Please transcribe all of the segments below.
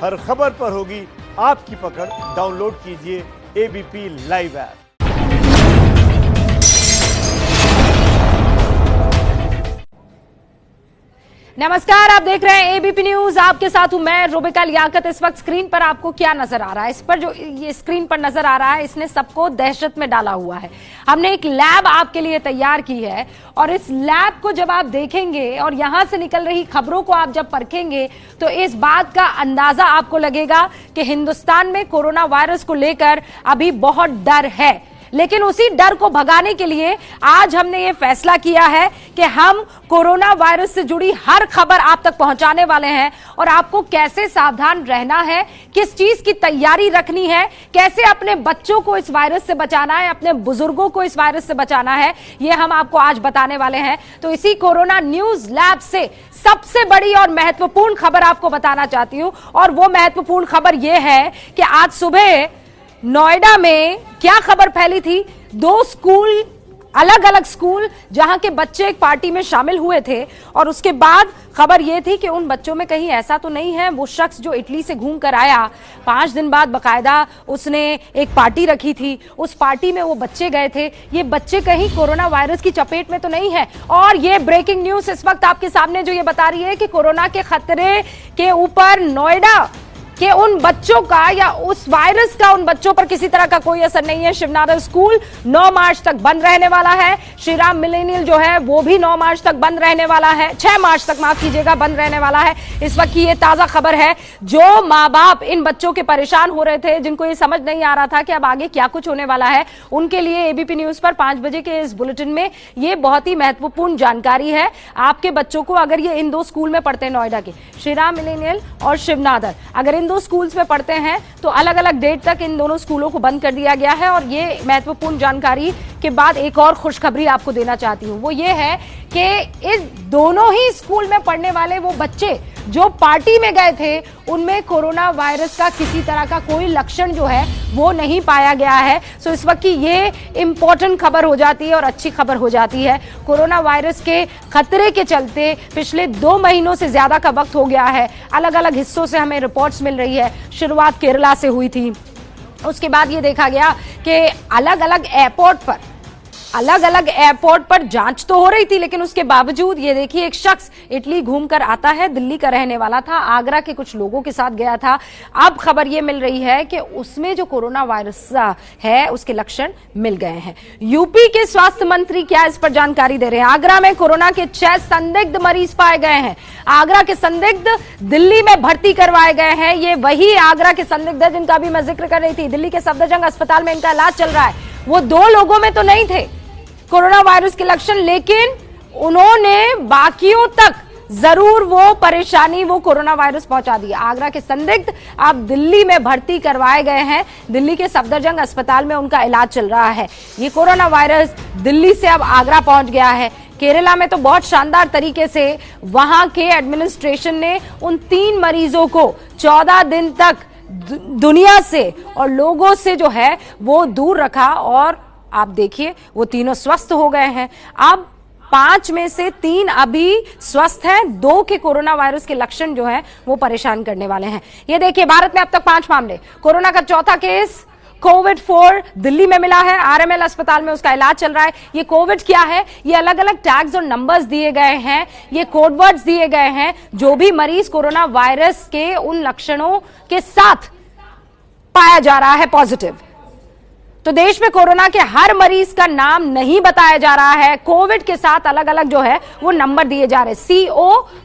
हर खबर पर होगी आपकी पकड़। डाउनलोड कीजिए एबीपी लाइव ऐप। नमस्कार, आप देख रहे हैं एबीपी न्यूज। आपके साथ हूं मैं रुबिका लियाकत। इस वक्त स्क्रीन पर आपको क्या नजर आ रहा है? इस पर जो ये स्क्रीन पर नजर आ रहा है, इसने सबको दहशत में डाला हुआ है। हमने एक लैब आपके लिए तैयार की है और इस लैब को जब आप देखेंगे और यहां से निकल रही खबरों को आप जब परखेंगे तो इस बात का अंदाजा आपको लगेगा कि हिंदुस्तान में कोरोना वायरस को लेकर अभी बहुत डर है। लेकिन उसी डर को भगाने के लिए आज हमने ये फैसला किया है कि हम कोरोना वायरस से जुड़ी हर खबर आप तक पहुंचाने वाले हैं और आपको कैसे सावधान रहना है, किस चीज की तैयारी रखनी है, कैसे अपने बच्चों को इस वायरस से बचाना है, अपने बुजुर्गों को इस वायरस से बचाना है, ये हम आपको आज बताने वाले हैं। तो इसी कोरोना न्यूज लैब से सबसे बड़ी और महत्वपूर्ण खबर आपको बताना चाहती हूं और वो महत्वपूर्ण खबर यह है कि आज सुबह नोएडा में क्या खबर फैली थी। दो स्कूल, अलग अलग स्कूल, जहां के बच्चे एक पार्टी में शामिल हुए थे और उसके बाद खबर यह थी कि उन बच्चों में कहीं ऐसा तो नहीं है वो शख्स जो इटली से घूम कर आया, 5 दिन बाद बकायदा उसने एक पार्टी रखी थी, उस पार्टी में वो बच्चे गए थे, ये बच्चे कहीं कोरोना वायरस की चपेट में तो नहीं है। और ये ब्रेकिंग न्यूज इस वक्त आपके सामने जो ये बता रही है कि कोरोना के खतरे के ऊपर नोएडा कि उन बच्चों का या उस वायरस का उन बच्चों पर किसी तरह का कोई असर नहीं है। शिवनाथ स्कूल 9 मार्च तक बंद रहने वाला है। श्रीराम मिलेनियल जो है वो भी 9 मार्च तक बंद रहने वाला है, 6 मार्च तक माफ कीजिएगा बंद रहने वाला है। इस वक्त की ये ताजा खबर है। जो माँ बाप इन बच्चों के परेशान हो रहे थे, जिनको ये समझ नहीं आ रहा था कि अब आगे क्या कुछ होने वाला है, उनके लिए एबीपी न्यूज पर 5 बजे के इस बुलेटिन में ये बहुत ही महत्वपूर्ण जानकारी है। आपके बच्चों को, अगर ये इन 2 स्कूल में पढ़ते हैं, नोएडा के श्रीराम मिलेनियल और शिवनादर, अगर इन 2 स्कूल्स में पढ़ते हैं तो अलग अलग डेट तक इन दोनों स्कूलों को बंद कर दिया गया है। और ये महत्वपूर्ण जानकारी के बाद एक और खुशखबरी आपको देना चाहती हूं, वो ये है कि इस दोनों ही स्कूल में पढ़ने वाले वो बच्चे जो पार्टी में गए थे, उनमें कोरोना वायरस का किसी तरह का कोई लक्षण जो है वो नहीं पाया गया है। सो इस वक्त की ये इंपॉर्टेंट खबर हो जाती है और अच्छी खबर हो जाती है। कोरोना वायरस के खतरे के चलते पिछले 2 महीनों से ज्यादा का वक्त हो गया है, अलग अलग हिस्सों से हमें रिपोर्ट्स मिल रही है। शुरुआत केरला से हुई थी, उसके बाद ये देखा गया कि अलग अलग एयरपोर्ट पर जांच तो हो रही थी, लेकिन उसके बावजूद ये देखिए एक शख्स इटली घूमकर आता है, दिल्ली का रहने वाला था, आगरा के कुछ लोगों के साथ गया था। अब खबर ये मिल रही है कि उसमें जो कोरोना वायरस है उसके लक्षण मिल गए हैं। यूपी के स्वास्थ्य मंत्री क्या इस पर जानकारी दे रहे हैं। आगरा में कोरोना के 6 संदिग्ध मरीज पाए गए हैं। आगरा के संदिग्ध दिल्ली में भर्ती करवाए गए हैं। ये वही आगरा के संदिग्ध है जिनका भी मैं जिक्र कर रही थी। दिल्ली के सफदरजंग अस्पताल में इनका इलाज चल रहा है। वो 2 लोगों में तो नहीं थे कोरोना वायरस के लक्षण, लेकिन उन्होंने बाकियों तक जरूर वो परेशानी, वो कोरोना वायरस पहुंचा दिया। आगरा के संदिग्ध अब दिल्ली में भर्ती करवाए गए हैं। दिल्ली के सफदरजंग अस्पताल में उनका इलाज चल रहा है। ये कोरोना वायरस दिल्ली से अब आगरा पहुंच गया है। केरला में तो बहुत शानदार तरीके से वहां के एडमिनिस्ट्रेशन ने उन 3 मरीजों को 14 दिन तक दुनिया से और लोगों से जो है वो दूर रखा और आप देखिए वो तीनों स्वस्थ हो गए हैं। अब 5 में से 3 अभी स्वस्थ हैं, 2 के कोरोना वायरस के लक्षण जो है वो परेशान करने वाले हैं। ये देखिए भारत में अब तक 5 मामले। कोरोना का 4था केस कोविड-4 दिल्ली में मिला है। आरएमएल अस्पताल में उसका इलाज चल रहा है। ये कोविड क्या है, ये अलग अलग टैग्स और नंबर्स दिए गए हैं, ये कोडवर्ड्स दिए गए हैं। जो भी मरीज कोरोना वायरस के उन लक्षणों के साथ पाया जा रहा है पॉजिटिव, तो देश में कोरोना के हर मरीज का नाम नहीं बताया जा रहा है। कोविड के साथ अलग अलग जो है वो नंबर दिए जा रहे हैं,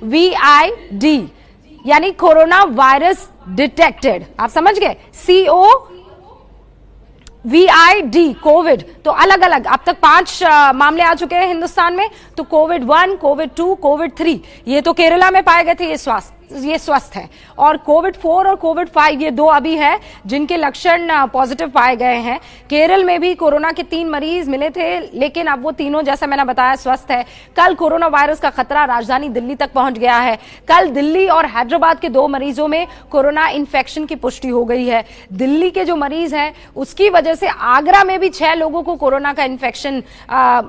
COVID, यानी कोरोना वायरस डिटेक्टेड। आप समझ गए, COVID, कोविड। तो अलग अलग अब तक 5 मामले आ चुके हैं हिंदुस्तान में। तो COVID-1, COVID-2, COVID-3 ये तो केरला में पाए गए थे, ये स्वस्थ है। और कोविड-4 और कोविड-5 ये 2 अभी है जिनके लक्षण पॉजिटिव पाए गए हैं। केरल में भी कोरोना के 3 मरीज मिले थे, लेकिन अब वो तीनों जैसा मैंने बताया स्वस्थ है। कल कोरोना वायरस का खतरा राजधानी दिल्ली तक पहुंच गया है। कल दिल्ली और हैदराबाद के 2 मरीजों में कोरोना इन्फेक्शन की पुष्टि हो गई है। दिल्ली के जो मरीज हैं उसकी वजह से आगरा में भी 6 लोगों को कोरोना का इन्फेक्शन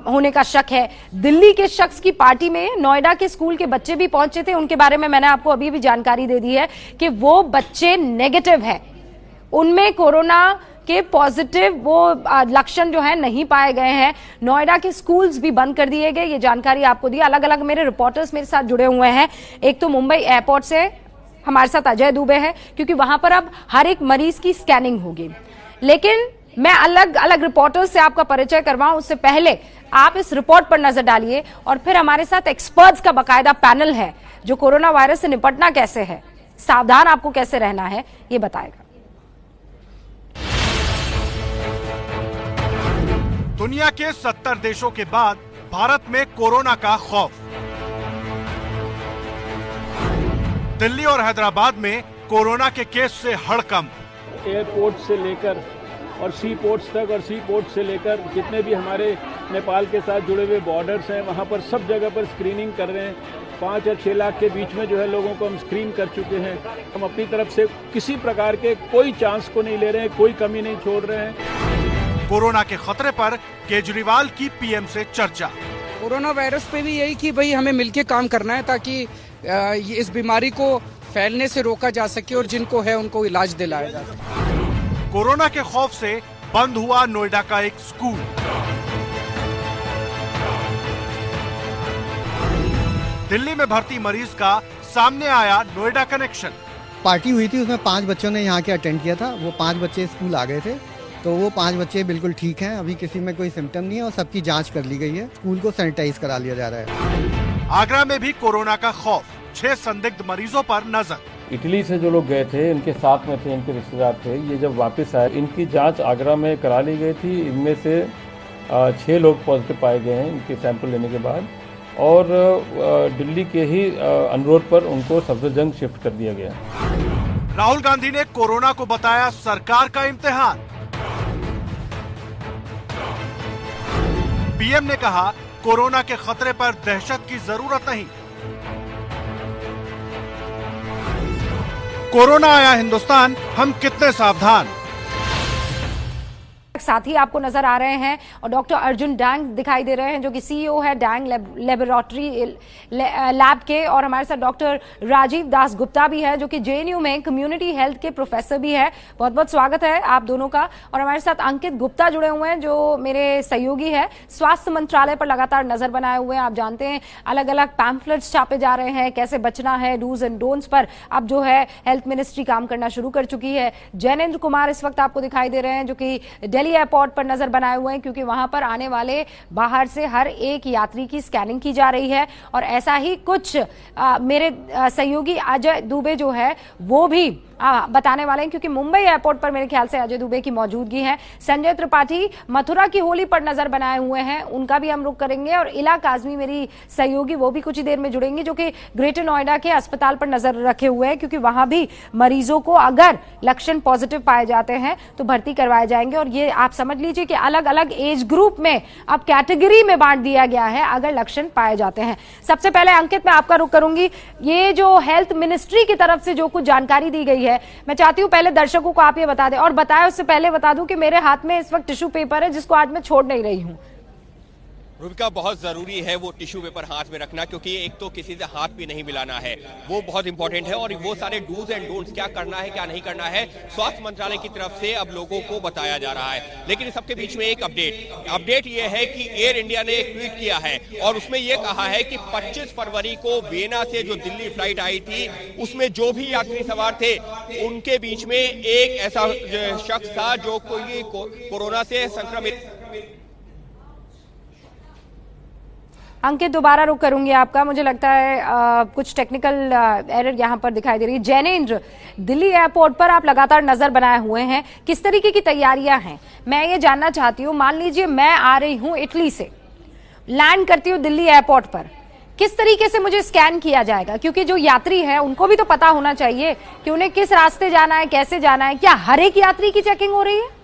होने का शक है। दिल्ली के शख्स की पार्टी में नोएडा के स्कूल के बच्चे भी पहुंचे थे, उनके बारे में मैंने आपको अभी भी जानकारी दे दी है। कि वो बच्चे नेगेटिव है, उनमें कोरोना के पॉजिटिव वो लक्षण जो है नहीं पाए गए हैं। नोएडा के स्कूल्स भी बंद कर दिए गए, ये जानकारी आपको दी। अलग अलग मेरे रिपोर्टर्स मेरे साथ जुड़े हुए हैं। एक तो मुंबई एयरपोर्ट से हमारे साथ अजय दुबे है, क्योंकि वहां पर अब हर एक मरीज की स्कैनिंग होगी। लेकिन मैं अलग अलग रिपोर्टर्स से आपका परिचय करवाऊं उससे पहले आप इस रिपोर्ट पर नजर डालिए, और फिर हमारे साथ एक्सपर्ट्स का बाकायदा पैनल है जो कोरोना वायरस से निपटना कैसे है, सावधान आपको कैसे रहना है, ये बताएगा। दुनिया के 70 देशों के बाद भारत में कोरोना का खौफ। दिल्ली और हैदराबाद में कोरोना के केस से हड़कंप। एयरपोर्ट से लेकर और सी पोर्ट्स तक और सी पोर्ट से लेकर जितने भी हमारे नेपाल के साथ जुड़े हुए बॉर्डर्स हैं, वहाँ पर सब जगह पर स्क्रीनिंग कर रहे हैं। 5 या 6 लाख के बीच में जो है लोगों को हम स्क्रीन कर चुके हैं। हम अपनी तरफ से किसी प्रकार के कोई चांस को नहीं ले रहे हैं, कोई कमी नहीं छोड़ रहे हैं। कोरोना के खतरे पर केजरीवाल की पीएम से चर्चा। कोरोना वायरस पे भी यही कि भाई हमें मिलके काम करना है ताकि इस बीमारी को फैलने से रोका जा सके और जिनको है उनको इलाज दिलाया जा सके। कोरोना के खौफ से बंद हुआ नोएडा का एक स्कूल। दिल्ली में भर्ती मरीज का सामने आया नोएडा कनेक्शन। पार्टी हुई थी, उसमें 5 बच्चों ने यहाँ के अटेंड किया था। वो 5 बच्चे स्कूल आ गए थे, तो वो 5 बच्चे बिल्कुल ठीक हैं, अभी किसी में कोई सिम्टम नहीं है और सबकी जांच कर ली गई है। स्कूल को सैनिटाइज करा लिया जा रहा है। आगरा में भी कोरोना का खौफ, 6 संदिग्ध मरीजों पर नजर। इटली से जो लोग गए थे, इनके साथ में थे, इनके रिश्तेदार थे, ये जब वापस आए इनकी जांच आगरा में करा ली गई थी। इनमें से 6 लोग पॉजिटिव पाए गए हैं इनके सैंपल लेने के बाद, और दिल्ली के ही अनुरोध पर उनको सफदरजंग शिफ्ट कर दिया गया। राहुल गांधी ने कोरोना को बताया सरकार का इम्तिहान। पीएम ने कहा कोरोना के खतरे पर दहशत की जरूरत नहीं। कोरोना आया हिंदुस्तान, हम कितने सावधान। साथी आपको नजर आ रहे हैं और डॉक्टर अर्जुन डांग दिखाई दे रहे हैं जो कि सीईओ है डांग लेबोरेटरी लैब के, और हमारे साथ डॉक्टर राजीव दास गुप्ता भी है जो कि जेएनयू में कम्युनिटी हेल्थ के प्रोफेसर भी है। बहुत बहुत स्वागत है आप दोनों का। और हमारे साथ अंकित गुप्ता जुड़े हुए हैं जो मेरे सहयोगी है, स्वास्थ्य मंत्रालय पर लगातार नजर बनाए हुए हैं। आप जानते हैं अलग अलग पैम्फलेट्स छापे जा रहे हैं, कैसे बचना है, डूज एंड डोंट्स पर अब जो है हेल्थ मिनिस्ट्री काम करना शुरू कर चुकी है। जैनेन्द्र कुमार इस वक्त आपको दिखाई दे रहे हैं जो कि दिल्ली एयरपोर्ट पर नजर बनाए हुए हैं, क्योंकि वहां पर आने वाले बाहर से हर एक यात्री की स्कैनिंग की जा रही है। और ऐसा ही कुछ मेरे सहयोगी अजय दुबे जो है वो भी बताने वाले हैं, क्योंकि मुंबई एयरपोर्ट पर मेरे ख्याल से अजय दुबे की मौजूदगी है। संजय त्रिपाठी मथुरा की होली पर नजर बनाए हुए हैं, उनका भी हम रुख करेंगे। और इला काजमी मेरी सहयोगी वो भी कुछ ही देर में जुड़ेंगी जो कि ग्रेटर नोएडा के अस्पताल पर नजर रखे हुए हैं, क्योंकि वहां भी मरीजों को अगर लक्षण पॉजिटिव पाए जाते हैं तो भर्ती करवाए जाएंगे। और ये आप समझ लीजिए कि अलग अलग एज ग्रुप में अब कैटेगरी में बांट दिया गया है अगर लक्षण पाए जाते हैं। सबसे पहले अंकित मैं आपका रुख करूंगी, ये जो हेल्थ मिनिस्ट्री की तरफ से जो कुछ जानकारी दी गई है, मैं चाहती हूं पहले दर्शकों को आप ये बता दें, और बताएं उससे पहले बता दूं कि मेरे हाथ में इस वक्त टिश्यू पेपर है जिसको आज मैं छोड़ नहीं रही हूं। रूबिका, बहुत जरूरी है वो टिश्यू पेपर हाथ में रखना, क्योंकि एक तो किसी से हाथ भी नहीं मिलाना है, वो बहुत इंपॉर्टेंट है। और वो सारे डूज एंड डोंट्स, क्या करना है क्या नहीं करना है, स्वास्थ्य मंत्रालय की तरफ से अब लोगों को बताया जा रहा है। लेकिन सबके बीच में एक अपडेट ये है कि एयर इंडिया ने एक ट्वीट किया है और उसमें ये कहा है कि 25 फरवरी को वियना से जो दिल्ली फ्लाइट आई थी उसमें जो भी यात्री सवार थे उनके बीच में एक ऐसा शख्स था जो कोई कोरोना से संक्रमित। अंकित दोबारा रुक करूंगी आपका, मुझे लगता है कुछ टेक्निकल एरर यहां पर दिखाई दे रही है। जैनेन्द्र, दिल्ली एयरपोर्ट पर आप लगातार नजर बनाए हुए हैं, किस तरीके की तैयारियां हैं मैं ये जानना चाहती हूं। मान लीजिए मैं आ रही हूं इटली से, लैंड करती हूं दिल्ली एयरपोर्ट पर, किस तरीके से मुझे स्कैन किया जाएगा? क्योंकि जो यात्री है उनको भी तो पता होना चाहिए कि उन्हें किस रास्ते जाना है, कैसे जाना है। क्या हर एक यात्री की चेकिंग हो रही है?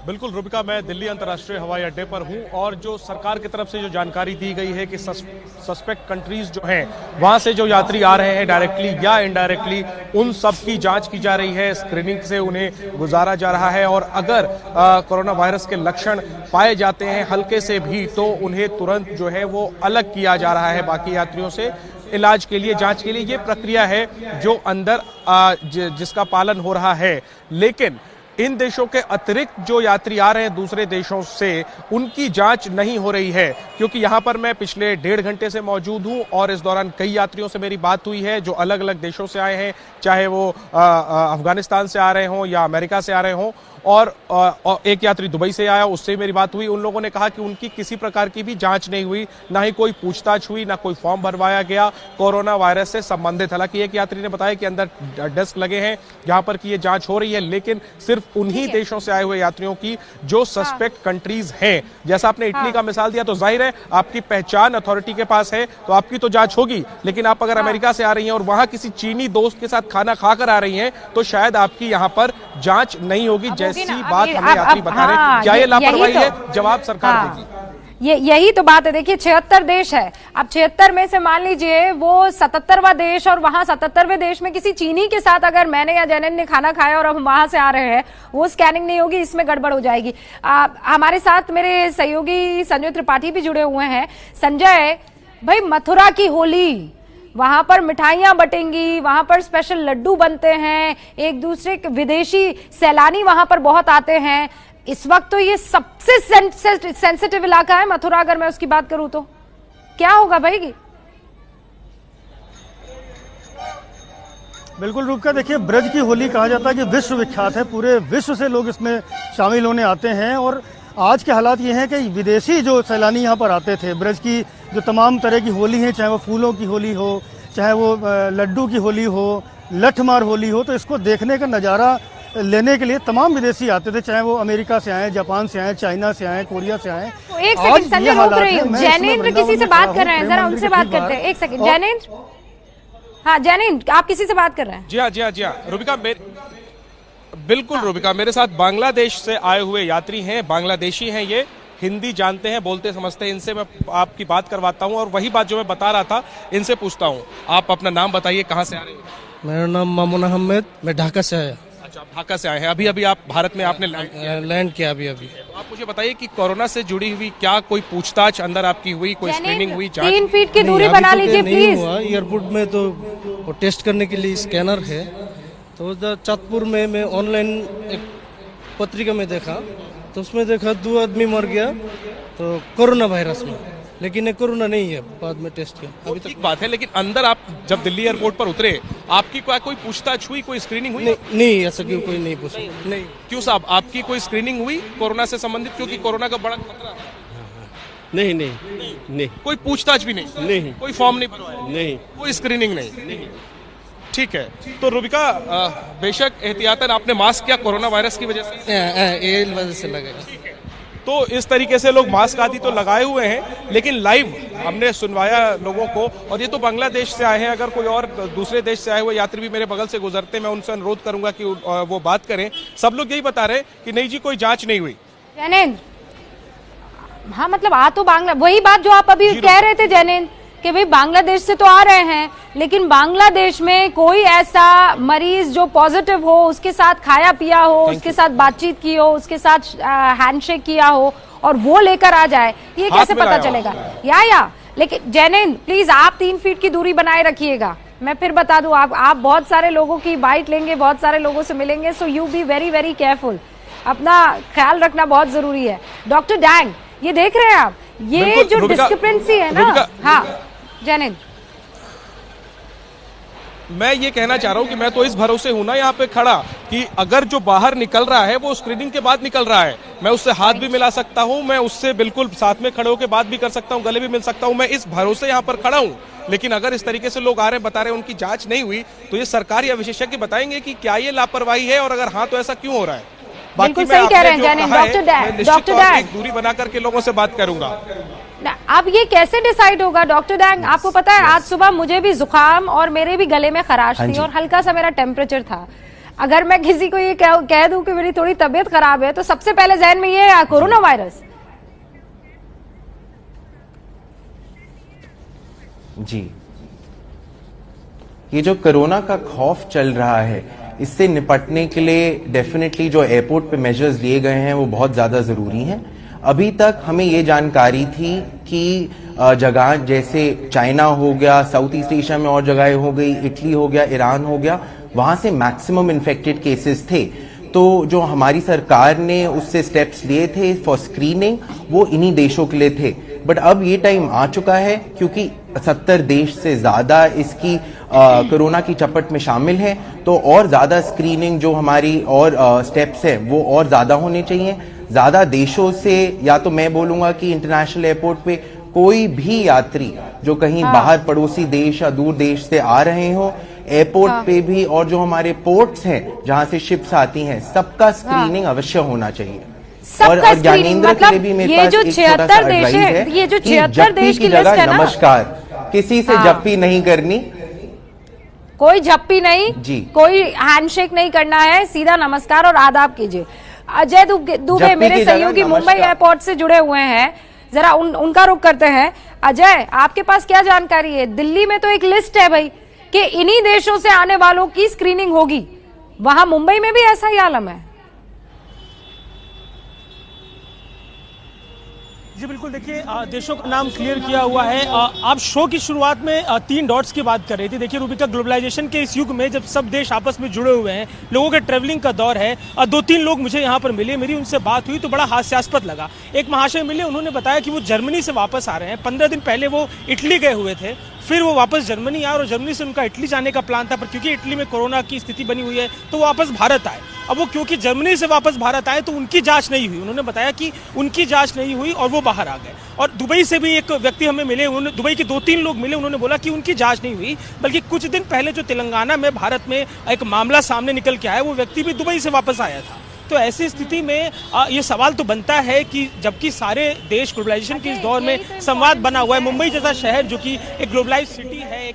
बिल्कुल रुबिका, मैं दिल्ली अंतर्राष्ट्रीय हवाई अड्डे पर हूं और जो सरकार की तरफ से जो जानकारी दी गई है कि सस्पेक्ट कंट्रीज जो हैं वहां से जो यात्री आ रहे हैं डायरेक्टली या इनडायरेक्टली, उन सब की जांच की जा रही है, स्क्रीनिंग से उन्हें गुजारा जा रहा है और अगर कोरोना वायरस के लक्षण पाए जाते हैं हल्के से भी तो उन्हें तुरंत जो है वो अलग किया जा रहा है बाकी यात्रियों से इलाज के लिए, जांच के लिए। ये प्रक्रिया है जो अंदर जिसका पालन हो रहा है। लेकिन इन देशों के अतिरिक्त जो यात्री आ रहे हैं दूसरे देशों से, उनकी जांच नहीं हो रही है, क्योंकि यहां पर मैं पिछले 1.5 घंटे से मौजूद हूं और इस दौरान कई यात्रियों से मेरी बात हुई है जो अलग अलग देशों से आए हैं, चाहे वो अफगानिस्तान से आ रहे हों या अमेरिका से आ रहे हों, और एक यात्री दुबई से आया, उससे मेरी बात हुई। उन लोगों ने कहा कि उनकी किसी प्रकार की भी जांच नहीं हुई, ना ही कोई पूछताछ हुई, ना कोई फॉर्म भरवाया गया कोरोना वायरस से संबंधित। हालांकि एक यात्री ने बताया कि अंदर डेस्क लगे हैं जहां पर कि ये जांच हो रही है, लेकिन सिर्फ उन्हीं देशों से आए हुए यात्रियों की जो सस्पेक्ट कंट्रीज हैं। जैसा आपने इटली का मिसाल दिया, तो जाहिर है आपकी पहचान अथॉरिटी के पास है तो आपकी तो जांच होगी, लेकिन आप अगर अमेरिका से आ रही हैं और वहां किसी चीनी दोस्त के साथ खाना खाकर आ रही हैं तो शायद आपकी यहां पर जांच नहीं होगी। जैसी बात हमें यात्री बता रहे हैं, क्या ये लापरवाही है? जवाब सरकार देगी। यही तो बात है। देखिए 76 देश है, अब 76 में से मान लीजिए वो 77वां देश, और वहां 77वें देश में किसी चीनी के साथ अगर मैंने या जैनन ने खाना खाया और अब हम वहां से आ रहे हैं, वो स्कैनिंग नहीं होगी, इसमें गड़बड़ हो जाएगी। हमारे साथ मेरे सहयोगी संजय त्रिपाठी भी जुड़े हुए हैं। संजय भाई, मथुरा की होली, वहां पर मिठाइयां बटेंगी, वहां पर स्पेशल लड्डू बनते हैं, एक दूसरे के विदेशी सैलानी वहां पर बहुत आते हैं। इस वक्त तो ये सबसे सेंसिटिव इलाका है मथुरा, अगर मैं उसकी बात करूं तो क्या होगा भाई? बिल्कुल रुका, देखिए ब्रज की होली कहा जाता है कि विश्व विख्यात है, पूरे विश्व से लोग इसमें शामिल होने आते हैं। और आज के हालात ये हैं कि विदेशी जो सैलानी यहाँ पर आते थे, ब्रज की जो तमाम तरह की होली है, चाहे वो फूलों की होली हो, चाहे वो लड्डू की होली हो, लठमार होली हो, तो इसको देखने का नज़ारा लेने के लिए तमाम विदेशी आते थे, चाहे वो अमेरिका से आए, जापान से आए, चाइना से आए, कोरिया से आए। तो एक सेकंड संजय, रोक रही हूँ, जैनेन्द्र किसी से बात कर रहे हैं, जरा उनसे बात करते हैं। एक सेकंड जैनेन्द्र, हाँ जैनेन्द्र, आप किसी से बात कर रहे हैं? जी हाँ रुबिका, बिल्कुल रुबिका, मेरे साथ बांग्लादेश से आए हुए यात्री हैं, बांग्लादेशी हैं, ये हिंदी जानते हैं, बोलते समझते हैं। इनसे मैं आपकी बात करवाता हूं और वही बात जो मैं बता रहा था इनसे पूछता हूं। आप अपना नाम बताइए, कहां से आ रहे हैं? मेरा नाम मामून अहमद, मैं ढाका से आया। अच्छा, ढाका से आए हैं, अभी आप भारत में आपने लैंड किया अभी। तो आप मुझे बताइए कि कोरोना से जुड़ी हुई क्या कोई पूछताछ अंदर आपकी हुई, कोई स्क्रीनिंग हुई, जांच? 3 फीट की दूरी बना लीजिए प्लीज। एयरपोर्ट में तो वो टेस्ट करने के लिए स्कैनर है, तो उधर चाँदपुर में मैं ऑनलाइन एक पत्रिका में देखा, तो उसमें देखा 2 आदमी मर गया तो कोरोना वायरस में, लेकिन ये कोरोना नहीं है, बाद में टेस्ट किया। अभी तक बात है, लेकिन अंदर आप जब दिल्ली एयरपोर्ट पर उतरे, आपकी कोई पूछताछ हुई, कोई स्क्रीनिंग हुई? नहीं ऐसा कोई नहीं पूछा। नहीं क्यों साहब, आपकी कोई स्क्रीनिंग हुई कोरोना से संबंधित? क्योंकि कोरोना का बड़ा खतरा है। नहीं, कोई पूछताछ भी नहीं, कोई फॉर्म नहीं भरवाया, नहीं, कोई स्क्रीनिंग नहीं। ठीक है, तो रुबिका बेशक एहतियातन आपने मास्क किया कोरोना वायरस की वजह से लगाया, तो इस तरीके से लोग मास्क आदि तो लगाए हुए हैं, लेकिन लाइव हमने सुनवाया लोगों को। और ये तो बांग्लादेश से आए हैं, अगर कोई और दूसरे देश से आए हुए यात्री भी मेरे बगल से गुजरते, मैं उनसे अनुरोध करूंगा कि वो बात करें। सब लोग यही बता रहे हैं कि नहीं जी, कोई जांच नहीं हुई। जैनेन्द्र, हाँ मतलब आ तो वही बात जो आप अभी कह रहे थे जैनेन्द्र, कि भाई बांग्लादेश से तो आ रहे हैं, लेकिन बांग्लादेश में कोई ऐसा मरीज जो पॉजिटिव हो, उसके साथ खाया पिया हो, उसके साथ बातचीत की हो, उसके साथ हैंडशेक किया हो और वो लेकर आ जाए, ये कैसे पता चलेगा? लेकिन जैनेन्द्र प्लीज आप 3 फीट की दूरी बनाए रखिएगा। मैं फिर बता दूं, आप बहुत सारे लोगों की बाइट लेंगे, बहुत सारे लोगों से मिलेंगे, so you be very very careful. अपना ख्याल रखना बहुत जरूरी है। डॉक्टर डैंग, ये देख रहे हैं आप, ये जो डिस्क्रिपेंसी है ना, हाँ जैनेन्द्र, मैं ये कहना चाह रहा हूं कि मैं तो इस भरोसे हूं ना यहाँ पे खड़ा कि अगर जो बाहर निकल रहा है वो स्क्रीनिंग के बाद निकल रहा है, मैं उससे हाथ भी मिला सकता हूं, मैं उससे बिल्कुल साथ में खड़े होकर बात भी कर सकता हूं, गले भी मिल सकता हूं, मैं इस भरोसे यहाँ पर खड़ा हूं। लेकिन अगर इस तरीके से लोग आ रहे हैं, बता रहे हैं उनकी जांच नहीं हुई, तो ये सरकार या विशेषज्ञ बताएंगे कि क्या ये लापरवाही है, और अगर हाँ तो ऐसा क्यों हो रहा है। बिल्कुल सही कह रहे हैं जैनेन्द्र। डॉक्टर डैंग, दूरी बनाकर के लोगों से बात करूंगा। अब ये कैसे डिसाइड होगा डॉक्टर डैंग? आपको पता है आज सुबह मुझे भी जुकाम और मेरे भी गले में खराश थी और हल्का सा मेरा टेम्परेचर था। अगर मैं किसी को ये कह दूं कि मेरी थोड़ी तबीयत खराब है तो सबसे पहले जहन में ये है कोरोना वायरस। जी, ये जो कोरोना का खौफ चल रहा है, इससे निपटने के लिए डेफिनेटली जो एयरपोर्ट पे मेजर्स लिए गए हैं वो बहुत ज़्यादा ज़रूरी हैं। अभी तक हमें ये जानकारी थी कि जगह जैसे चाइना हो गया, साउथ ईस्ट एशिया में और जगहें हो गई, इटली हो गया, ईरान हो गया, वहाँ से मैक्सिमम इन्फेक्टेड केसेस थे। तो जो हमारी सरकार ने उससे स्टेप्स लिए थे फॉर स्क्रीनिंग, वो इन्हीं देशों के लिए थे। बट अब ये टाइम आ चुका है क्योंकि 70 देश से ज्यादा इसकी कोरोना की चपेट में शामिल है, तो और ज्यादा स्क्रीनिंग जो हमारी और स्टेप्स है वो और ज्यादा होने चाहिए। ज्यादा देशों से, या तो मैं बोलूंगा कि इंटरनेशनल एयरपोर्ट पे कोई भी यात्री जो कहीं बाहर पड़ोसी देश या दूर देश से आ रहे हो, एयरपोर्ट पे भी और जो हमारे पोर्ट्स हैं जहां से शिप्स आती हैं, सबका स्क्रीनिंग अवश्य होना चाहिए। और ज्ञानेंद्र के लिए भी मेरे पास एक छोटा सा एडवाइस है, ये जो 76 देश की लिस्ट है ना, नमस्कार, किसी से जप्पी नहीं करनी, कोई झप्पी नहीं जी, कोई हैंडशेक नहीं करना है, सीधा नमस्कार और आदाब कीजिए। अजय दुबे मेरे सहयोगी मुंबई एयरपोर्ट से जुड़े हुए हैं, जरा उनका रुख करते हैं। अजय, आपके पास क्या जानकारी है? दिल्ली में तो एक लिस्ट है भाई कि इन्हीं देशों से आने वालों की स्क्रीनिंग होगी, वहां मुंबई में भी ऐसा ही आलम है? जी बिल्कुल, देखिए देशों का नाम क्लियर किया हुआ है। आप शो की शुरुआत में 3 डॉट्स की बात कर रही थी। देखिए रूबिका, ग्लोबलाइजेशन के इस युग में जब सब देश आपस में जुड़े हुए हैं, लोगों के ट्रैवलिंग का दौर है, 2-3 लोग मुझे यहाँ पर मिले, मेरी उनसे बात हुई तो बड़ा हास्यास्पद लगा। एक महाशय मिले, उन्होंने बताया कि वो जर्मनी से वापस आ रहे हैं। 15 दिन पहले वो इटली गए हुए थे, फिर वो वापस जर्मनी आए और जर्मनी से उनका इटली जाने का प्लान था, पर क्योंकि इटली में कोरोना की स्थिति बनी हुई है तो वो वापस भारत आए। अब वो क्योंकि जर्मनी से वापस भारत आए तो उनकी जांच नहीं हुई, उन्होंने बताया कि उनकी जांच नहीं हुई और वो बाहर आ गए। और दुबई से भी एक व्यक्ति हमें मिले, उन्होंने दुबई के 2-3 लोग मिले, उन्होंने बोला कि उनकी जांच नहीं हुई, बल्कि कुछ दिन पहले जो तेलंगाना में भारत में एक मामला सामने निकल के आया, वो व्यक्ति भी दुबई से वापस आया था। तो ऐसी स्थिति में ये सवाल तो बनता है कि जबकि सारे देश ग्लोबलाइजेशन के इस दौर में संवाद बना हुआ है, मुंबई जैसा शहर जो कि एक ग्लोबलाइज सिटी है,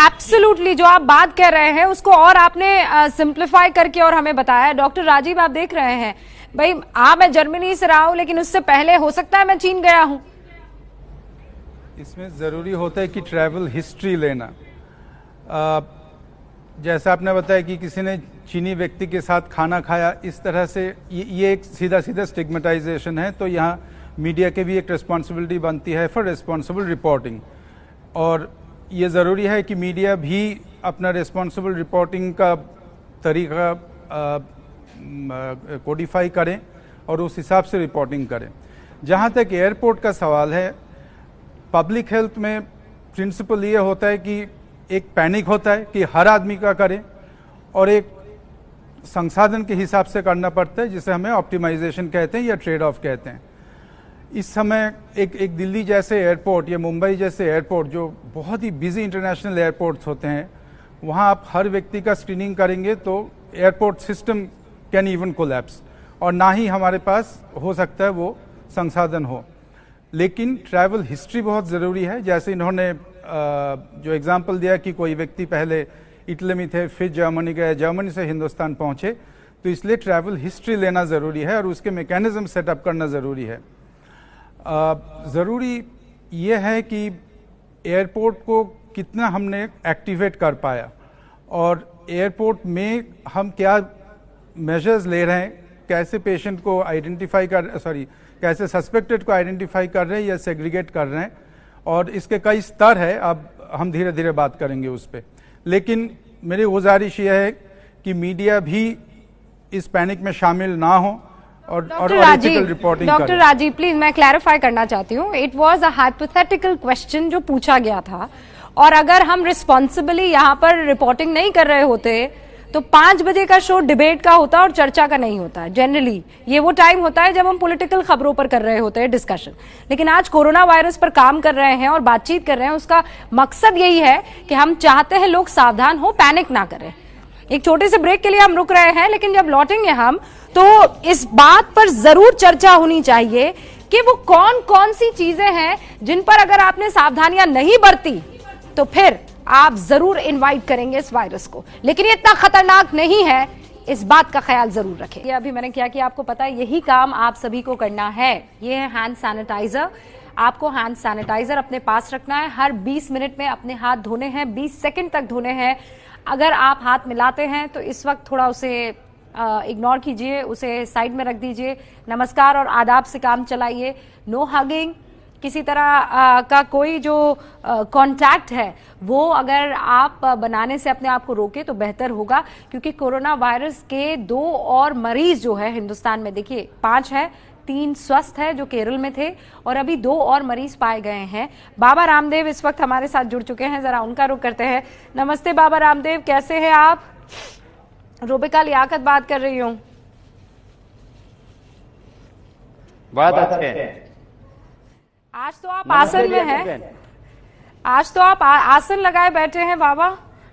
एब्सोल्युटली जो आप बात कर रहे हैं उसको और आपने सिंप्लीफाई करके और हमें बताया। डॉक्टर राजीव, आप देख रहे हैं भाई, मैं जर्मनी से रहा हूं, लेकिन उससे पहले हो सकता है मैं चीन गया हूं। इसमें जरूरी होता है कि ट्रैवल हिस्ट्री लेना। जैसा आपने बताया कि किसी ने चीनी व्यक्ति के साथ खाना खाया, इस तरह से ये एक सीधा स्टिग्मेटाइजेशन है। तो यहाँ मीडिया के भी एक रिस्पॉन्सिबिलिटी बनती है फॉर रिस्पॉन्सिबल रिपोर्टिंग, और ये ज़रूरी है कि मीडिया भी अपना रिस्पॉन्सिबल रिपोर्टिंग का तरीका कोडिफाई करें और उस हिसाब से रिपोर्टिंग करें। जहाँ तक एयरपोर्ट का सवाल है, पब्लिक हेल्थ में प्रिंसिपल ये होता है कि एक पैनिक होता है कि हर आदमी का करें, और एक संसाधन के हिसाब से करना पड़ता है, जिसे हमें ऑप्टिमाइजेशन कहते हैं या ट्रेड ऑफ कहते हैं। इस समय एक दिल्ली जैसे एयरपोर्ट या मुंबई जैसे एयरपोर्ट जो बहुत ही बिजी इंटरनेशनल एयरपोर्ट्स होते हैं, वहाँ आप हर व्यक्ति का स्क्रीनिंग करेंगे तो airport system can even collapse, और ना ही हमारे पास हो सकता है वो संसाधन हो। लेकिन ट्रैवल हिस्ट्री बहुत ज़रूरी है। जैसे इन्होंने जो एग्जाम्पल दिया कि कोई व्यक्ति पहले इटली में थे, फिर जर्मनी गए, जर्मनी से हिंदुस्तान पहुंचे, तो इसलिए ट्रैवल हिस्ट्री लेना ज़रूरी है और उसके मैकेनिज्म सेटअप करना ज़रूरी है। ज़रूरी ये है कि एयरपोर्ट को कितना हमने एक्टिवेट कर पाया, और एयरपोर्ट में हम क्या मेजर्स ले रहे हैं, कैसे पेशेंट को आइडेंटिफाई कैसे सस्पेक्टेड को आइडेंटिफाई कर रहे हैं या सेग्रीगेट कर रहे हैं, और इसके कई स्तर है। अब हम धीरे धीरे बात करेंगे उस पर। लेकिन मेरी गुजारिश यह है कि मीडिया भी इस पैनिक में शामिल ना हो और एथिकल रिपोर्टिंग करें। डॉक्टर राजीव, प्लीज मैं क्लैरिफाई करना चाहती हूँ। It was a hypothetical question जो पूछा गया था, और अगर हम रिस्पॉन्सिबली यहाँ पर रिपोर्टिंग नहीं कर रहे होते तो 5 बजे का शो डिबेट का होता और चर्चा का नहीं होता। जनरली ये वो टाइम होता है जब हम पॉलिटिकल खबरों पर कर रहे होते हैं डिस्कशन, लेकिन आज कोरोना वायरस पर काम कर रहे हैं और बातचीत कर रहे हैं। उसका मकसद यही है कि हम चाहते हैं लोग सावधान हो, पैनिक ना करें। एक छोटे से ब्रेक के लिए हम रुक रहे हैं, लेकिन जब लौटेंगे हम तो इस बात पर जरूर चर्चा होनी चाहिए कि वो कौन कौन सी चीजें हैं जिन पर अगर आपने सावधानियां नहीं बरती तो फिर आप जरूर इनवाइट करेंगे इस वायरस को। लेकिन ये इतना खतरनाक नहीं है इस बात का ख्याल जरूर रखें। ये अभी मैंने क्या किया आपको पता है, यही काम आप सभी को करना है। ये है हैंड सैनिटाइजर। आपको हैंड सैनिटाइजर अपने पास रखना है। हर 20 मिनट में अपने हाथ धोने हैं, 20 सेकंड तक धोने हैं। अगर आप हाथ मिलाते हैं तो इस वक्त थोड़ा उसे इग्नोर कीजिए, उसे साइड में रख दीजिए। नमस्कार और आदाब से काम चलाइए। नो हगिंग, किसी तरह का कोई जो कांटेक्ट है वो अगर आप बनाने से अपने आप को रोके तो बेहतर होगा, क्योंकि कोरोना वायरस के 2 और मरीज जो है हिंदुस्तान में, देखिए 5 है, 3 स्वस्थ है जो केरल में थे और अभी 2 और मरीज पाए गए हैं। बाबा रामदेव इस वक्त हमारे साथ जुड़ चुके हैं, जरा उनका रुख करते हैं। नमस्ते बाबा रामदेव, कैसे हैं आप? रुबिका लियाकत बात कर रही हूँ। बहुत अच्छे हैं। आज तो आप आसन में हैं, आज तो आप आसन लगाए बैठे हैं बाबा।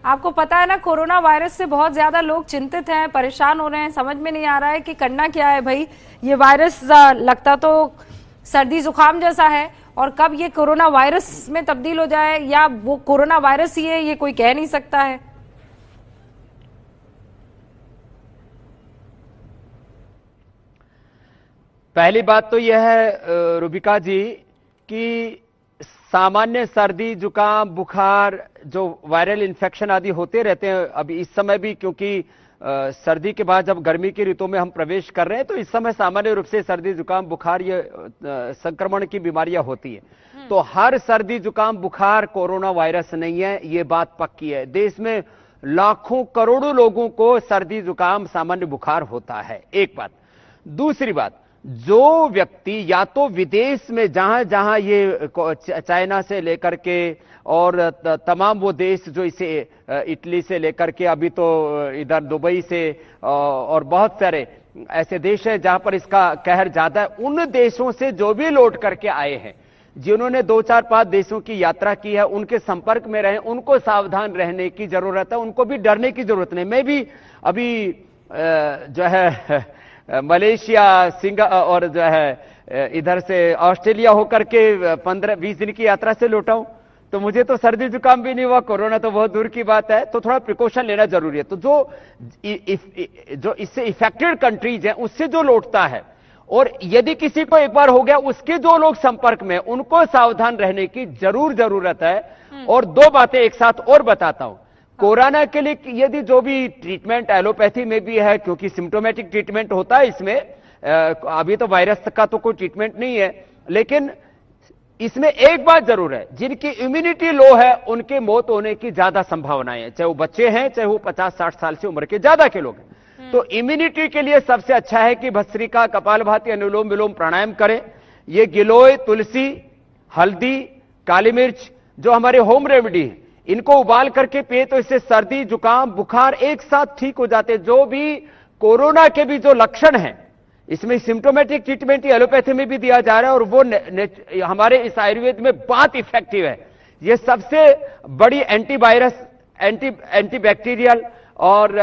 आपको पता है ना, कोरोना वायरस से बहुत ज्यादा लोग चिंतित हैं, परेशान हो रहे हैं, समझ में नहीं आ रहा है कि करना क्या है भाई। ये वायरस लगता तो सर्दी जुकाम जैसा है और कब ये कोरोना वायरस में तब्दील हो जाए या वो कोरोना वायरस ही है, ये कोई कह नहीं सकता है। पहली बात तो यह है रुबिका जी कि सामान्य सर्दी जुकाम बुखार जो वायरल इन्फेक्शन आदि होते रहते हैं अभी इस समय भी, क्योंकि सर्दी के बाद जब गर्मी की ऋतु में हम प्रवेश कर रहे हैं तो इस समय सामान्य रूप से सर्दी जुकाम बुखार ये संक्रमण की बीमारियां होती है। तो हर सर्दी जुकाम बुखार कोरोना वायरस नहीं है, ये बात पक्की है। देश में लाखों करोड़ों लोगों को सर्दी जुकाम सामान्य बुखार होता है, एक बात। दूसरी बात, जो व्यक्ति या तो विदेश में जहां जहां ये चाइना से लेकर के और तमाम वो देश जो इसे इटली से लेकर के अभी तो इधर दुबई से और बहुत सारे ऐसे देश हैं जहां पर इसका कहर ज्यादा है, उन देशों से जो भी लौट करके आए हैं, जिन्होंने 2-4-5 देशों की यात्रा की है, उनके संपर्क में रहे, उनको सावधान रहने की जरूरत है, उनको भी डरने की जरूरत नहीं। मैं भी अभी जो है मलेशिया और जो है इधर से ऑस्ट्रेलिया होकर के 15-20 दिन की यात्रा से लौटा हूं, तो मुझे तो सर्दी जुकाम भी नहीं हुआ, कोरोना तो बहुत दूर की बात है। तो थोड़ा प्रिकॉशन लेना जरूरी है। तो जो इससे इफेक्टेड कंट्रीज हैं उससे जो लौटता है और यदि किसी को एक बार हो गया, उसके जो लोग संपर्क में, उनको सावधान रहने की जरूरत है। और 2 बातें एक साथ और बताता हूं। कोरोना के लिए यदि जो भी ट्रीटमेंट एलोपैथी में भी है, क्योंकि सिम्टोमेटिक ट्रीटमेंट होता है इसमें, अभी तो वायरस का तो कोई ट्रीटमेंट नहीं है, लेकिन इसमें एक बात जरूर है, जिनकी इम्यूनिटी लो है उनके मौत होने की ज्यादा संभावनाएं हैं, चाहे वो बच्चे हैं, चाहे वो 50-60 साल से उम्र के ज्यादा के लोग हैं। तो इम्यूनिटी के लिए सबसे अच्छा है कि भस्त्रिका, कपालभाति, अनुलोम विलोम प्राणायाम करें। ये गिलोय, तुलसी, हल्दी, काली मिर्च जो हमारे होम रेमेडी है, इनको उबाल करके पिए तो इससे सर्दी जुकाम बुखार एक साथ ठीक हो जाते। जो भी कोरोना के भी जो लक्षण हैं, इसमें सिम्टोमेटिक ट्रीटमेंट एलोपैथी में भी दिया जा रहा है और वो हमारे इस आयुर्वेद में बहुत इफेक्टिव है। ये सबसे बड़ी एंटीवायरस, एंटीबैक्टीरियल और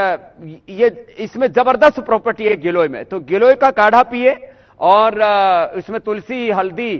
ये इसमें जबरदस्त प्रॉपर्टी है गिलोय में। तो गिलोय का काढ़ा पिए और इसमें तुलसी, हल्दी,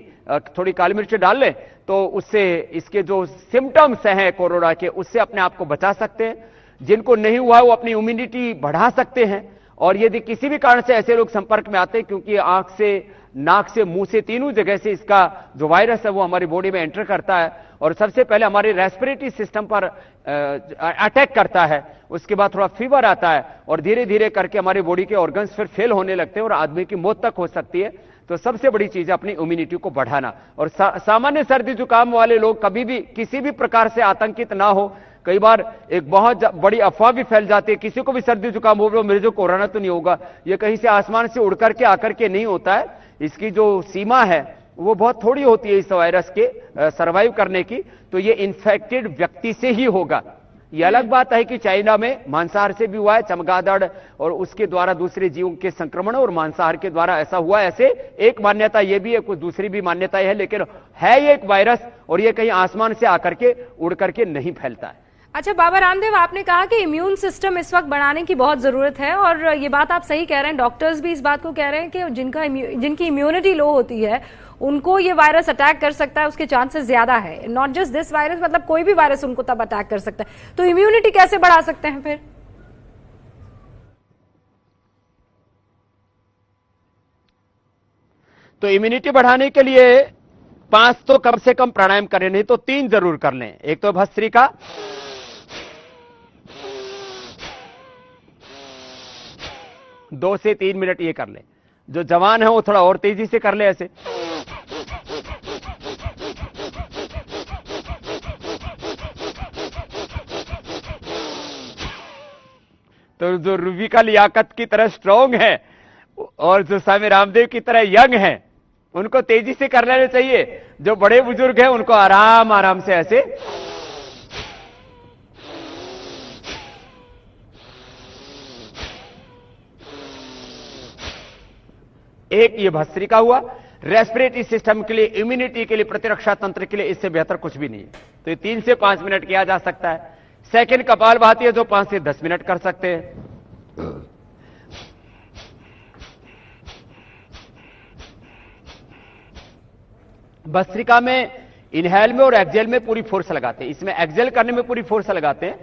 थोड़ी काली मिर्च डाल लें तो उससे इसके जो सिम्टम्स हैं कोरोना के, उससे अपने आप को बचा सकते हैं। जिनको नहीं हुआ वो अपनी इम्यूनिटी बढ़ा सकते हैं। और यदि किसी भी कारण से ऐसे लोग संपर्क में आते हैं, क्योंकि आंख से, नाक से, मुंह से, तीनों जगह से इसका जो वायरस है वो हमारी बॉडी में एंटर करता है और सबसे पहले हमारे रेस्पिरेटरी सिस्टम पर अटैक करता है। उसके बाद थोड़ा फीवर आता है और धीरे धीरे करके हमारी बॉडी के ऑर्गन्स फिर फेल होने लगते हैं और आदमी की मौत तक हो सकती है। तो सबसे बड़ी चीज है अपनी इम्यूनिटी को बढ़ाना। और सामान्य सर्दी जुकाम वाले लोग कभी भी किसी भी प्रकार से आतंकित ना हो। कई बार एक बहुत बड़ी अफवाह भी फैल जाती है, किसी को भी सर्दी जुकाम हो मेरे जो कोरोना तो नहीं होगा। ये कहीं से आसमान से उड़ करके आकर के नहीं होता है। इसकी जो सीमा है वो बहुत थोड़ी होती है इस वायरस के सर्वाइव करने की। तो ये इन्फेक्टेड व्यक्ति से ही होगा। ये अलग बात है कि चाइना में मांसाहार से भी हुआ है, चमगादड़ और उसके द्वारा दूसरे जीवों के संक्रमण और मांसाहार के द्वारा ऐसा हुआ है। ऐसे एक मान्यता ये भी है, कुछ दूसरी भी मान्यताएं है, लेकिन है ये एक वायरस और ये कहीं आसमान से आकर के उड़ करके नहीं फैलता है। अच्छा बाबा रामदेव, आपने कहा कि इम्यून सिस्टम इस वक्त बढ़ाने की बहुत जरूरत है और ये बात आप सही कह रहे हैं। डॉक्टर्स भी इस बात को कह रहे हैं कि जिनकी इम्यूनिटी लो होती है उनको ये वायरस अटैक कर सकता है, उसके चांसेस ज्यादा है। नॉट जस्ट दिस वायरस, मतलब कोई भी वायरस उनको तब अटैक कर सकता है। तो इम्यूनिटी कैसे बढ़ा सकते हैं फिर? तो इम्यूनिटी बढ़ाने के लिए 5 तो कम से कम प्राणायाम करें, नहीं तो 3 जरूर कर लें। एक तो भस्त्रिका, 2 से 3 मिनट ये कर लें। जो जवान है वो थोड़ा और तेजी से कर ले ऐसे। तो जो रूबिका लियाकत की तरह स्ट्रांग है और जो स्वामी रामदेव की तरह यंग है, उनको तेजी से कर लेना चाहिए। जो बड़े बुजुर्ग हैं उनको आराम आराम से ऐसे। एक ये भस्त्रिका हुआ। रेस्पिरेटरी सिस्टम के लिए, इम्यूनिटी के लिए, प्रतिरक्षा तंत्र के लिए इससे बेहतर कुछ भी नहीं है। तो ये 3 से 5 मिनट किया जा सकता है। सेकंड कपालभाति है जो 5 से 10 मिनट कर सकते हैं। भस्त्रिका में इनहेल में और एक्सेल में पूरी फोर्स लगाते हैं। इसमें एक्सेल करने में पूरी फोर्स लगाते हैं।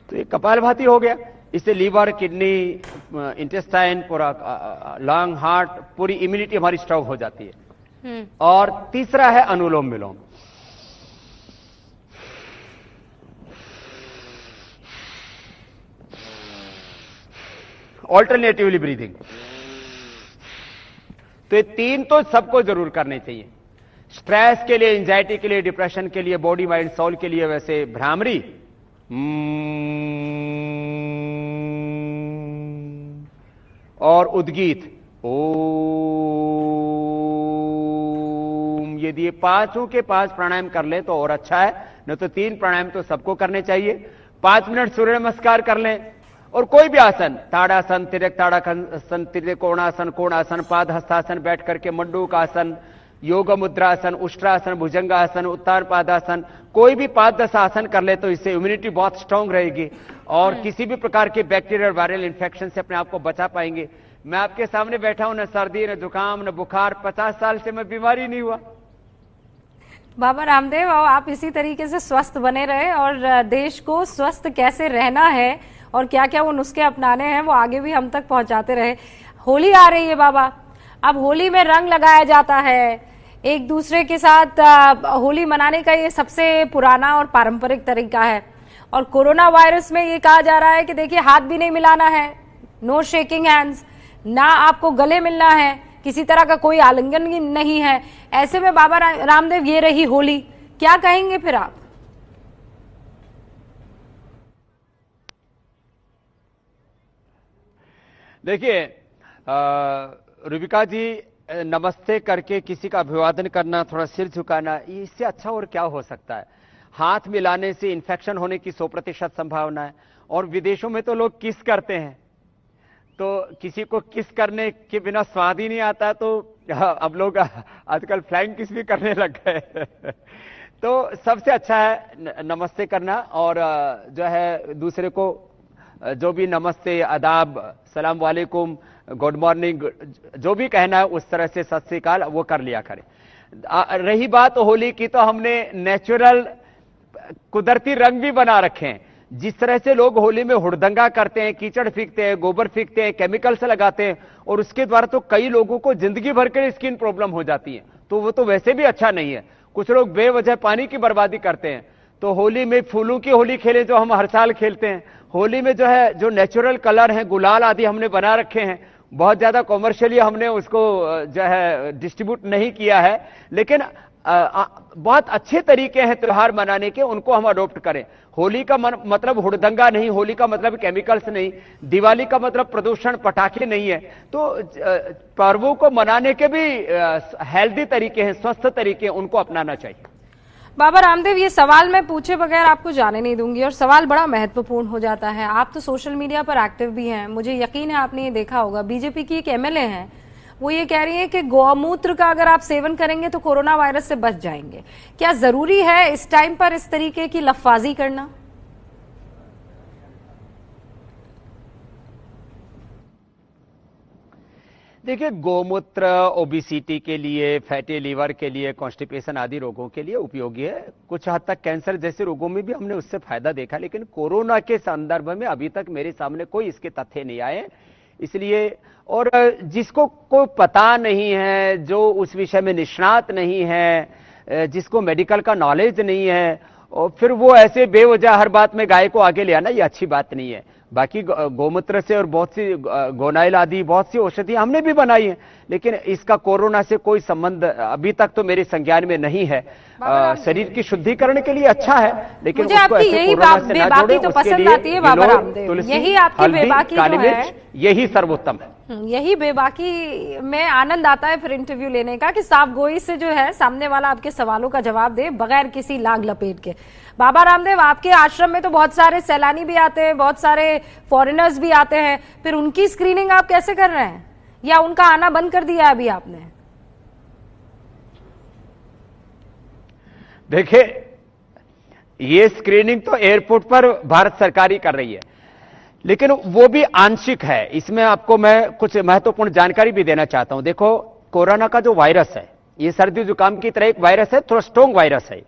तो ये कपालभाति हो गया। इससे लीवर, किडनी, इंटेस्टाइन, पूरा लंग, हार्ट, पूरी इम्यूनिटी हमारी स्ट्रांग हो जाती है। और तीसरा है अनुलोम विलोम। Alternatively breathing. तो ये 3 तो सबको जरूर करने चाहिए। स्ट्रेस के लिए, एंजाइटी के लिए, डिप्रेशन के लिए, बॉडी माइंड सोल के लिए वैसे भ्रामरी और उद्गीत ओम, यदि ये 5 के 5 प्राणायाम कर ले तो और अच्छा है, न तो 3 प्राणायाम तो सबको करने चाहिए। 5 मिनट सूर्य नमस्कार कर लें। और कोई भी आसन, ताड़ासन, तिरक ताड़ासन, त्रिकोणासन, कोणासन, पाद हस्तासन, बैठ करके मंडूकासन, योग मुद्रासन, उष्ट्रासन, भुजंगासन, उत्तान पादासन, कोई भी 5-10 आसन कर ले तो इससे इम्यूनिटी बहुत स्ट्रांग रहेगी और किसी भी प्रकार के बैक्टीरियल और वायरल इन्फेक्शन से अपने आप को बचा पाएंगे। मैं आपके सामने बैठा हूं, न सर्दी, न जुकाम, न बुखार, 50 साल से मैं बीमारी नहीं हुआ। बाबा रामदेव, आप इसी तरीके से स्वस्थ बने रहे और देश को स्वस्थ कैसे रहना है और क्या क्या वो नुस्खे अपनाने हैं वो आगे भी हम तक पहुंचाते रहे। होली आ रही है बाबा, अब होली में रंग लगाया जाता है, एक दूसरे के साथ होली मनाने का ये सबसे पुराना और पारंपरिक तरीका है। और कोरोना वायरस में ये कहा जा रहा है कि देखिए हाथ भी नहीं मिलाना है, नो शेकिंग हैंड्स, ना आपको गले मिलना है, किसी तरह का कोई आलिंगन नहीं है। ऐसे में बाबा रामदेव ये रही होली, क्या कहेंगे फिर आप? देखिए रूबिका जी, नमस्ते करके किसी का अभिवादन करना, थोड़ा सिर झुकाना, इससे अच्छा और क्या हो सकता है। हाथ मिलाने से इन्फेक्शन होने की 100% संभावना है। और विदेशों में तो लोग किस करते हैं, तो किसी को किस करने के बिना स्वाद ही नहीं आता। तो अब लोग आजकल फ्लाइंग किस भी करने लग गए। तो सबसे अच्छा है नमस्ते करना। और जो है दूसरे को जो भी नमस्ते, आदाब, सलाम वालेकुम, गुड मॉर्निंग, जो भी कहना है उस तरह से सत श्री अकाल वो कर लिया करें। रही बात होली की, तो हमने नेचुरल कुदरती रंग भी बना रखे हैं। जिस तरह से लोग होली में हुड़दंगा करते हैं, कीचड़ फेंकते हैं, गोबर फेंकते हैं, केमिकल से लगाते हैं और उसके द्वारा तो कई लोगों को जिंदगी भर के स्किन प्रॉब्लम हो जाती है। तो वो तो वैसे भी अच्छा नहीं है। कुछ लोग बेवजह पानी की बर्बादी करते हैं। तो होली में फूलों की होली खेलें, जो हम हर साल खेलते हैं। होली में जो है, जो नेचुरल कलर हैं, गुलाल आदि हमने बना रखे हैं। बहुत ज्यादा कॉमर्शियली हमने उसको जो है डिस्ट्रीब्यूट नहीं किया है, लेकिन बहुत अच्छे तरीके हैं त्योहार मनाने के, उनको हम अडॉप्ट करें। होली का मतलब हुड़दंगा नहीं, होली का मतलब केमिकल्स नहीं, दिवाली का मतलब प्रदूषण, पटाखे नहीं है। तो पर्वों को मनाने के भी हेल्दी तरीके हैं, स्वस्थ तरीके हैं, उनको अपनाना चाहिए। बाबा रामदेव, ये सवाल मैं पूछे बगैर आपको जाने नहीं दूंगी और सवाल बड़ा महत्वपूर्ण हो जाता है। आप तो सोशल मीडिया पर एक्टिव भी हैं, मुझे यकीन है आपने ये देखा होगा। बीजेपी की एक एमएलए हैं, वो ये कह रही है कि गौमूत्र का अगर आप सेवन करेंगे तो कोरोना वायरस से बच जाएंगे। क्या जरूरी है इस टाइम पर इस तरीके की लफाजी करना? देखिए, गोमूत्र ओबेसिटी के लिए, फैटी लीवर के लिए, कॉन्स्टिपेशन आदि रोगों के लिए उपयोगी है। कुछ हद तक कैंसर जैसे रोगों में भी हमने उससे फायदा देखा, लेकिन कोरोना के संदर्भ में अभी तक मेरे सामने कोई इसके तथ्य नहीं आए। इसलिए, और जिसको कोई पता नहीं है, जो उस विषय में निष्णात नहीं है, जिसको मेडिकल का नॉलेज नहीं है, और फिर वो ऐसे बेवजह हर बात में गाय को आगे ले आना, ये अच्छी बात नहीं है। बाकी गोमूत्र से और बहुत सी गोनाइल आदि बहुत सी औषधि हमने भी बनाई है, लेकिन इसका कोरोना से कोई संबंध अभी तक तो मेरे संज्ञान में नहीं है। शरीर की शुद्धिकरण के लिए अच्छा है, लेकिन मुझे आपकी यही बेबाकी तो पसंद आती है बाबा रामदेव, यही आपकी बेबाकी जो है, यही सर्वोत्तम है। यही बेबाकी में आनंद आता है फिर इंटरव्यू लेने का, कि साफ गोई से जो है सामने वाला आपके सवालों का जवाब दे बगैर किसी लाग लपेट के। बाबा रामदेव, आपके आश्रम में तो बहुत सारे सैलानी भी आते हैं, बहुत सारे फॉरेनर्स भी आते हैं, फिर उनकी स्क्रीनिंग आप कैसे कर रहे हैं, या उनका आना बंद कर दिया अभी आपने? देखिए, ये स्क्रीनिंग तो एयरपोर्ट पर भारत सरकार ही कर रही है, लेकिन वो भी आंशिक है। इसमें आपको मैं कुछ महत्वपूर्ण जानकारी भी देना चाहता हूं। देखो, कोरोना का जो वायरस है, ये सर्दी जुकाम की तरह एक वायरस है, थोड़ा स्ट्रॉन्ग वायरस है।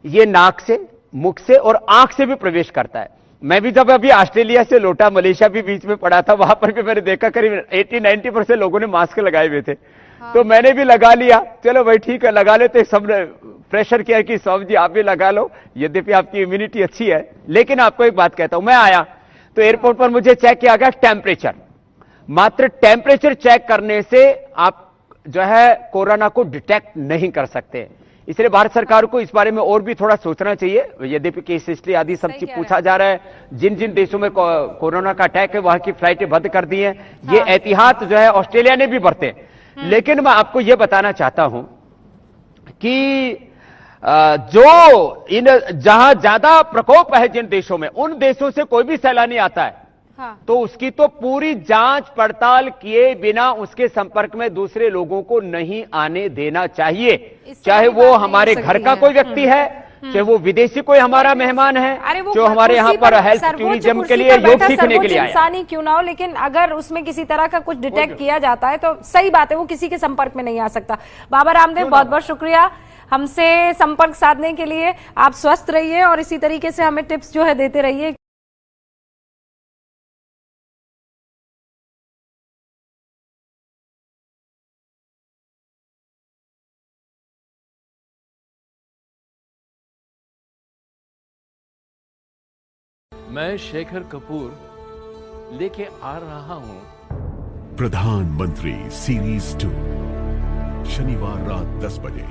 ये नाक से, मुख से और आंख से भी प्रवेश करता है। मैं भी जब अभी ऑस्ट्रेलिया से लौटा, मलेशिया भी बीच में पड़ा था, वहां पर भी मैंने देखा करीब 80-90% लोगों ने मास्क लगाए हुए थे। तो मैंने भी लगा लिया, चलो भाई ठीक है लगा लेते। सबने प्रेशर किया कि स्वामी जी आप भी लगा लो, यद्यपि आपकी इम्यूनिटी अच्छी है। लेकिन आपको एक बात कहता हूं, मैं आया तो एयरपोर्ट पर मुझे चेक किया गया टेम्परेचर। मात्र टेम्परेचर चेक करने से आप जो है कोरोना को डिटेक्ट नहीं कर सकते। इसलिए भारत सरकार को इस बारे में और भी थोड़ा सोचना चाहिए। यद्यपि केस हिस्ट्री आदि सब चीज पूछा जा रहा है, जिन जिन देशों में कोरोना का अटैक है वहां की फ्लाइटें बंद कर दी हैं। ये एहतियात जो है ऑस्ट्रेलिया ने भी बरते। लेकिन मैं आपको यह बताना चाहता हूं कि जो इन जहां ज्यादा प्रकोप है जिन देशों में, उन देशों से कोई भी सैलानी आता है तो उसकी तो पूरी जांच पड़ताल किए बिना उसके संपर्क में दूसरे लोगों को नहीं आने देना चाहिए। चाहे वो हमारे घर का कोई व्यक्ति है, चाहे वो विदेशी कोई हमारा मेहमान है, जो हमारे यहाँ पर हेल्थ टूरिज्म के लिए योग सीखने के लिए आया, इंसानी क्यों ना हो, लेकिन अगर उसमें किसी तरह का कुछ डिटेक्ट किया जाता है तो सही बात है, वो किसी के संपर्क में नहीं आ सकता। बाबा रामदेव, बहुत बहुत शुक्रिया हमसे संपर्क साधने के लिए। आप स्वस्थ रहिए और इसी तरीके से हमें टिप्स जो है देते रहिए। मैं शेखर कपूर लेके आ रहा हूं प्रधानमंत्री सीरीज 2 शनिवार रात 10 बजे।